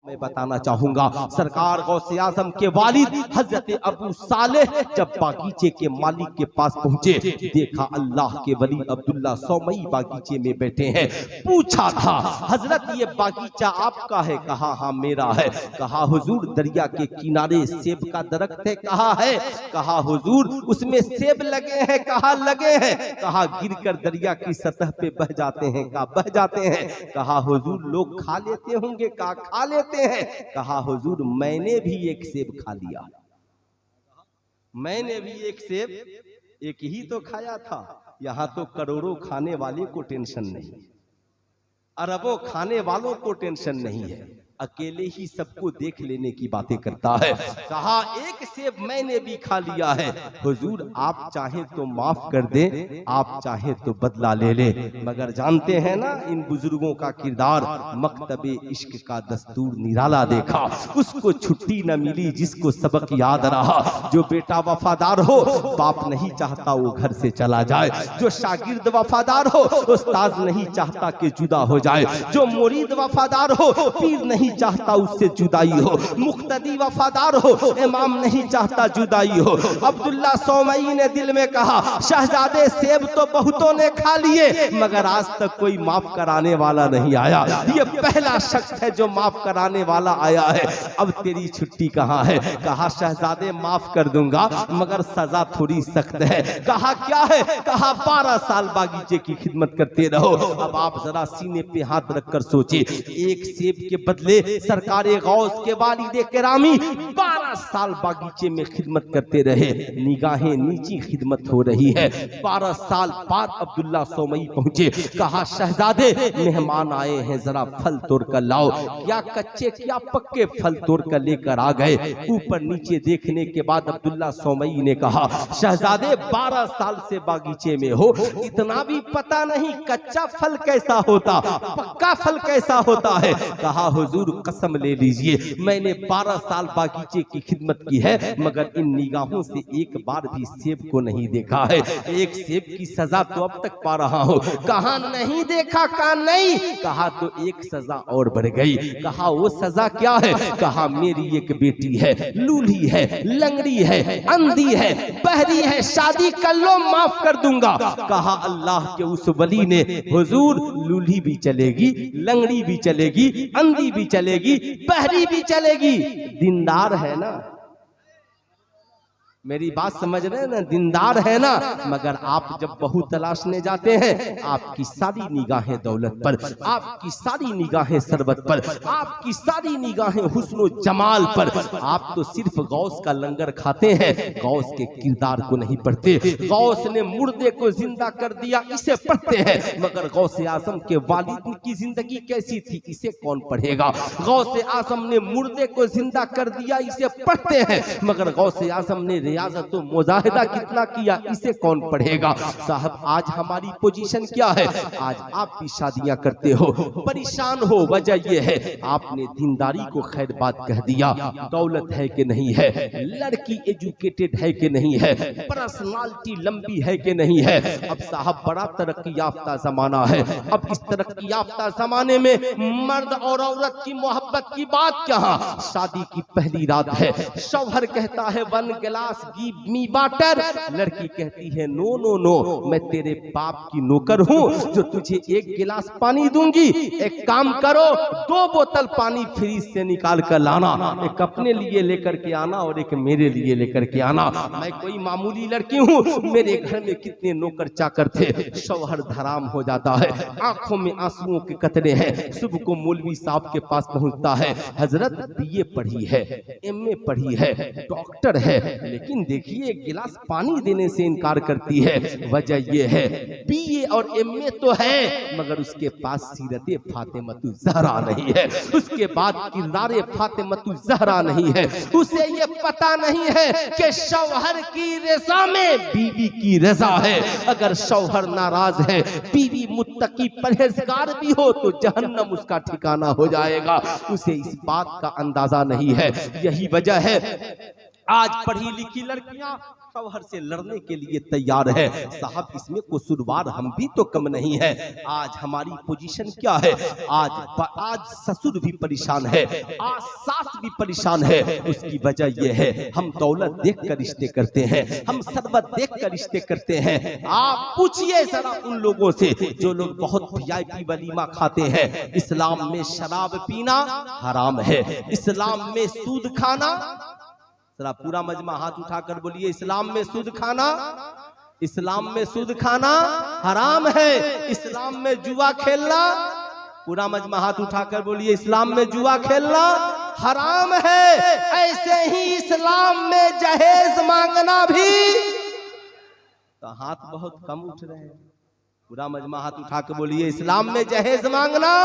मैं बताना चाहूंगा सरकार गौसे आजम के वालिद हजरत अबू सालेह जब बागीचे के मालिक के पास पहुंचे, देखा अल्लाह के वली अब्दुल्ला सौमई बागीचे में बैठे हैं। पूछा था हजरत ये बागीचा आपका है? कहा हाँ मेरा है। कहा हुजूर दरिया के किनारे सेब का दरख्त है? कहा है। कहा हुजूर उसमें सेब लगे हैं? कहा लगे हैं। कहा गिरकर दरिया की सतह पे बह जाते हैं? कहा बह जाते हैं। कहा हुजूर लोग खा लेते होंगे? कहा खा लेते हैं। कहा हुजूर मैंने भी एक सेब खा लिया, मैंने भी एक सेब एक ही तो खाया था। यहां तो करोड़ों खाने वाले को टेंशन नहीं, अरबों खाने वालों को टेंशन नहीं है, अकेले ही सबको देख लेने की बातें करता है। कहा एक सेब मैंने भी खा लिया है। हुजूर आप चाहे तो माफ कर दे, आप चाहे तो बदला ले ले, मगर जानते हैं ना इन बुजुर्गों का किरदार, मकतबे इश्क का दस्तूर निराला देखा, उसको छुट्टी न मिली जिसको सबक याद रहा। जो बेटा वफादार हो बाप नहीं चाहता वो घर से चला जाए, जो शागिर्द वफादार हो उस्ताद नहीं चाहता कि जुदा हो जाए, जो मुरीद वफादार हो पीर नहीं चाहता उससे जुदाई हो, मुक्तदी वफादार हो इमाम नहीं चाहता जुदाई हो। अब्दुल्ला सौमई ने दिल में कहा शहजादे सेब तो बहुतों ने खा लिए मगर आज तक कोई माफ कराने वाला नहीं आया, ये पहला शख्स है जो माफ कराने वाला आया है। अब तेरी छुट्टी कहाँ है? कहा शहजादे माफ कर दूंगा मगर सजा थोड़ी सख्त है। कहा क्या है? कहा 12 साल बागीचे की खिदमत करते रहो। अब आप जरा सीने पे हाथ रखकर सोचे, एक सेब के बदले सरकारे गौस के वालिदे किरामी 12 साल बागीचे में खिदमत करते रहे, निगाहें नीची खिदमत हो रही है। 12 साल बाद अब्दुल्ला सौमई पहुंचे। कहा शहजादे मेहमान आए हैं, जरा फल तोड़ कर लाओ। क्या कच्चे क्या पक्के फल तोड़ कर लेकर आ गए। ऊपर नीचे देखने के बाद अब्दुल्ला सौमई ने कहा शहजादे 12 साल से बागीचे में हो, इतना भी पता नहीं कच्चा फल कैसा होता, पक्का फल कैसा होता है। कहा हुजूर कसम ले लीजिए मैंने 12 साल बागीचे की खिदमत की है मगर इन निगाहों से एक बार भी सेब को नहीं देखा है, एक सेब की सजा तो अब तक पा रहा हूँ। कहा नहीं देखा? कहा नहीं। कहा तो एक सजा और बढ़ गई। कहा वो सजा क्या है? कहा मेरी एक बेटी है, लूली है, लंगड़ी है, अंधी है, बहरी है, शादी कर लो माफ कर दूंगा। कहा अल्लाह के उस वली ने हुजूर लूली भी चलेगी, लंगड़ी भी चलेगी, अंधी भी चलेगी, बहरी भी चलेगी, दीनदार है ना, मेरी बात समझ रहे हैं ना, दीनदार है ना। मगर आप जब बहू तलाशने जाते हैं आपकी सारी निगाहें दौलत पर, आपकी सारी निगाहें सरबत पर, आपकी सारी निगाहें हुस्न जमाल पर। आप तो सिर्फ गौस का लंगर खाते हैं, गौस के किरदार को नहीं पढ़ते। गौस ने मुर्दे को जिंदा कर दिया इसे पढ़ते हैं, मगर गौसे आजम के वालिद की जिंदगी कैसी थी इसे कौन पढ़ेगा। गौसे आजम ने मुर्दे को जिंदा कर दिया इसे पढ़ते हैं, मगर गौसे आजम ने रियाजत तो मुजाहिदा कितना किया इसे कौन पढ़ेगा। साहब आज हमारी पोजीशन क्या है? आज आप भी शादियां करते हो, परेशान हो, वजह यह है आपने दीनदारी को खैर बात कह दिया। दौलत है कि नहीं है, लड़की एजुकेटेड है कि नहीं है, पर्सनालिटी लंबी है कि नहीं है। अब साहब बड़ा तरक्की याफ्ता जमाना है। अब इस तरक्की याफ्ता जमाने में मर्द और औरत की मोहब्बत की बात कहाँ। शादी की पहली रात है, शौहर कहता है 1 गिलास गिव मी वाटर, लड़की कहती है नो नो नो मैं तेरे बाप की नौकर हूँ जो तुझे 1 गिलास पानी दूंगी। एक काम करो 2 बोतल पानी फ्रीज से निकाल कर लाना, एक अपने लिए लेकर के आना और एक मेरे लिए लेकर के आना। मैं कोई मामूली लड़की हूँ, मेरे घर में कितने नौकर चाकर थे। शौहर धराम हो जाता है, आंखों में आंसुओं के कतरे हैं। सुबह को मौलवी साहब के पास पहुंचता है, हजरत बीए पढ़ी है, एमए पढ़ी है, डॉक्टर है, लेकिन देखिए 1 गिलास पानी देने से इनकार करती है। वजह यह है बीए और एमए तो है मगर उसके पास सीरते फातिमतु ज़हरा नहीं है, उसके बाद किरदारे फातिमतु ज़हरा नहीं है। उसे ये पता नहीं है कि शौहर की रज़ा में बीवी की रज़ा है। अगर शौहर नाराज है, बीवी मुत्तकी परहेजगार भी हो तो जहन्नम उसका ठिकाना हो जाएगा। उसे इस बात का अंदाजा नहीं है। यही वजह है आज पढ़ी लिखी लड़कियां शौहर से लड़ने के लिए तैयार है। साहब इसमें कसूरवार हम भी तो कम नहीं है। आज हमारी पोजीशन क्या है? आज ससुर भी परेशान है, आज सास भी परेशान है। उसकी वजह यह है हम दौलत देख कर रिश्ते करते हैं, हम शरबत देख कर रिश्ते करते हैं। आप पूछिए जरा उन लोगों से जो लोग बहुत वीआईपी वलीमा खाते हैं। इस्लाम में शराब पीना हराम है, इस्लाम में सूद खाना, जरा पूरा मजमा हाथ उठाकर बोलिए, इस्लाम में सूद खाना, इस्लाम में सूद खाना हराम है। इस्लाम में जुआ खेलना, पूरा मजमा हाथ उठाकर बोलिए, इस्लाम में जुआ खेलना हराम है। ऐसे ही इस्लाम में जहेज मांगना भी, तो हाथ बहुत कम उठ रहे हैं। पूरा मजमा हाथ उठाकर बोलिए, इस्लाम में जहेज मांगना,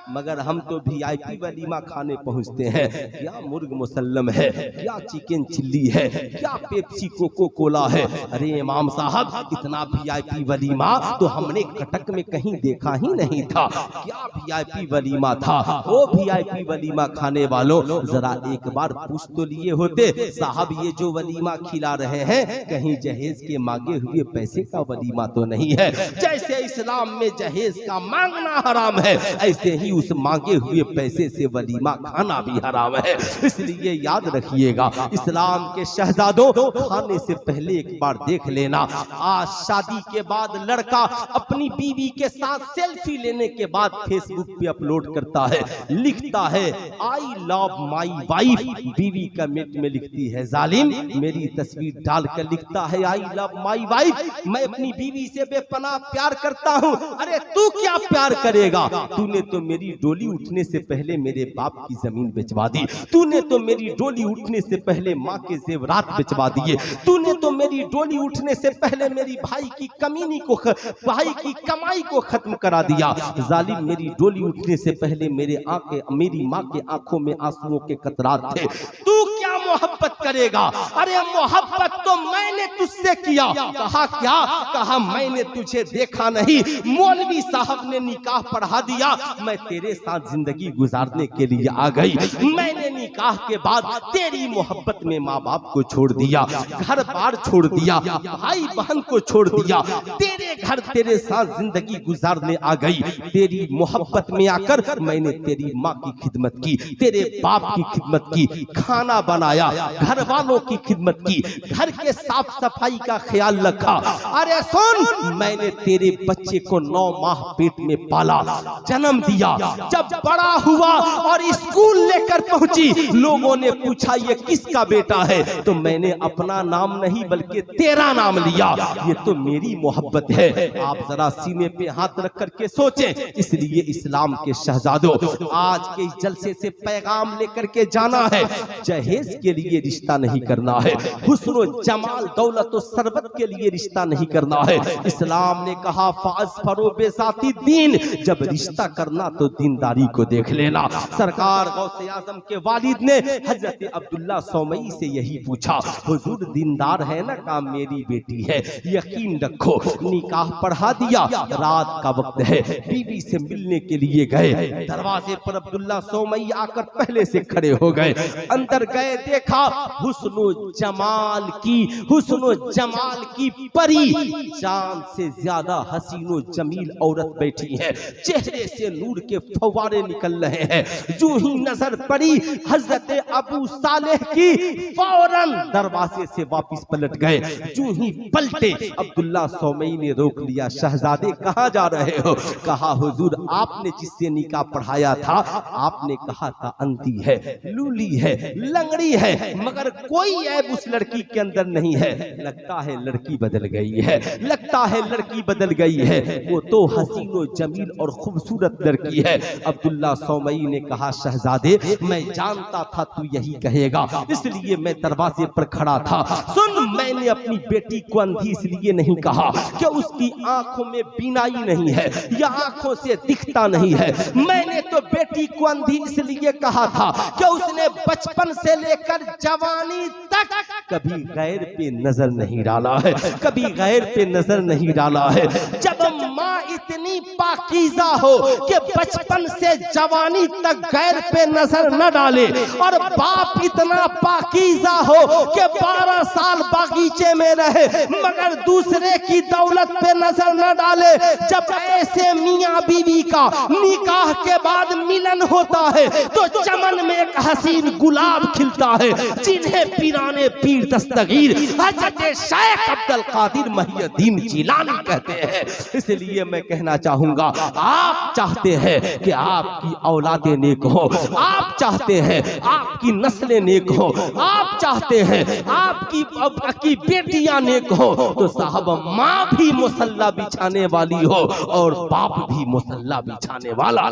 मगर हम तो वीआईपी वलीमा खाने पहुंचते हैं। क्या मुर्ग मुसल्लम है, क्या चिकन चिल्ली है, क्या पेप्सी कोको कोला है। अरे इमाम साहब इतना वीआईपी वलीमा तो हमने कटक में कहीं देखा ही नहीं था। क्या वीआईपी वलीमा था। ओ वीआईपी वलीमा खाने वालों, जरा एक बार पूछ तो लिए होते, साहब ये जो वलीमा खिला रहे हैं कहीं जहेज के मांगे हुए पैसे का वलीमा तो नहीं है। जैसे इस्लाम में जहेज का मांगना हराम है, ऐसे ही उस मांगे हुए पैसे से वलीमा खाना भी हराम है। इसलिए याद रखिएगा, इस्लाम के शहजादों, खाने से पहले एक बार देख लेना। आज शादी के बाद लड़का अपनी बीवी के साथ सेल्फी लेने के बाद फेसबुक पे अपलोड करता है, लिखता है आई लव माई वाइफ। बीवी कमेंट में लिखती है जालिम, मेरी तस्वीर डालकर लिखता है आई लव माई वाइफ, मैं अपनी बीवी से बेपनाह प्यार करता हूँ। अरे तू क्या प्यार करेगा, तूने तो मेरी डोली उठने से पहले मेरे बाप की जमीन बेचवा दी, तूने तो मेरी डोली उठने से पहले माँ के जेवरात बेचवा दिए, तूने तो मेरी डोली उठने से पहले मेरी भाई की कमीनी को, भाई की कमाई को खत्म करा दिया। जालिम, मेरी डोली उठने से पहले मेरी माँ के आंखों में आंसुओं के कतरात थे। तू क्या मोहब्बत करेगा? अरे मोहब्बत तो मैंने तुझसे किया। कहा क्या? कहा मैंने तुझे देखा नहीं, मौलवी साहब ने निकाह पढ़ा दिया, मैं तेरे साथ जिंदगी गुजारने के लिए आ गई। मैंने निकाह के बाद तेरी मोहब्बत में माँ बाप को छोड़ दिया, घर बार छोड़ दिया, भाई बहन को छोड़ दिया, तेरे घर तेरे साथ जिंदगी गुजारने आ गई। तेरी मोहब्बत में आकर मैंने तेरी माँ की खिदमत की, तेरे बाप की खिदमत की, खाना बनाया, घर वालों की खिदमत की, घर के साफ सफाई का ख्याल रखा। अरे सुन, मैंने तेरे बच्चे को 9 माह पेट में पाला, जन्म दिया। जब बड़ा हुआ और स्कूल लेकर पहुंची, लोगों ने पूछा ये किसका बेटा है, तो मैंने अपना नाम नहीं बल्कि तेरा नाम लिया। ये तो मेरी मोहब्बत है। आप जरा सीने पे हाथ रख करके सोचें। इसलिए इस्लाम के शहजादों, आज के जलसे से पैगाम लेकर के जाना है, जहेज के लिए रिश्ता नहीं करना है, हुस्न जमाल दौलत और सरबत के लिए रिश्ता नहीं करना है। इस्लाम ने कहा फाज़फरो बेज़ाती दीन, जब रिश्ता करना तो दीनदारी को देख लेना। सरकार गौसे आजम के वालिद ने हजरत अब्दुल्ला सौमई से यही पूछा, हुजूर दीनदार है ना? कहा मेरी बेटी है, यकीन रखो। निकाह पढ़ा दिया, रात का वक्त है, बीवी से मिलने के लिए गए। दरवाजे पर अब्दुल्ला सौमई आकर पहले से खड़े हो गए। अंदर गए, देखा हुस्नो जमाल की परी, चांद से ज्यादा हसीनो जमील औरत बैठी है, चेहरे से नूर के फव्वारे निकल रहे हैं। जो ही नजर पड़ी हजरत अबू सालेह की, फौरन दरवाजे से वापस पलट गए। जो ही पलटे, अब्दुल्ला सौमई ने रोक लिया, शहजादे कहाँ जा रहे हो? कहा हुजूर आपने जिससे निकाह पढ़ाया था, आपने कहा था अंधी है, लूली है, लंगड़ी है, मगर कोई ऐब उस लड़की के अंदर नहीं है। लगता है लड़की बदल गई है, लगता है लड़की बदल गई है, वो तो हसीनो जमील और खूबसूरत लड़की है। अब्दुल्ला सौमई ने कहा शहजादे मैं जानता था तू यही कहेगा, इसलिए मैं दरवाजे पर खड़ा था। सुन, मैंने अपनी बेटी को अंधी इसलिए नहीं कहा कि उसकी आंखों में बीनाई नहीं है या आंखों से दिखता नहीं है। मैंने तो बेटी को अंधी इसलिए कहा था कि उसने बचपन से लेकर जवानी तक कभी गैर पे नजर नहीं डाला है, कभी गैर पे नजर नहीं डाला है। जब माँ इतनी पाकीज़ा हो कि बचपन से जवानी तक गैर पे नजर न डाले, और बाप इतना पाकीज़ा हो कि 12 साल बागीचे में रहे मगर दूसरे की दौलत पे नजर न डाले। जब ऐसे मियां बीवी का निकाह के बाद मिलन होता है तो चमन में एक हसीन गुलाब खिलता है, जिन्हें पीराने पीर दस्तगीर हजरत शेख अब्दुल कादिर मुहीउद्दीन जिलानी कहते हैं। इसलिए मैं कहना चाहूंगा, आप चाहते हैं कि आपकी औलादे नेक हो, आप चाहते हैं आपकी नस्लें नेक हो, आप चाहते हैं आपकी बेटियां नेक हो, तो साहब माँ भी मुसल्ला बिछाने वाली हो और बाप भी मुसल्ला बिछाने वाला।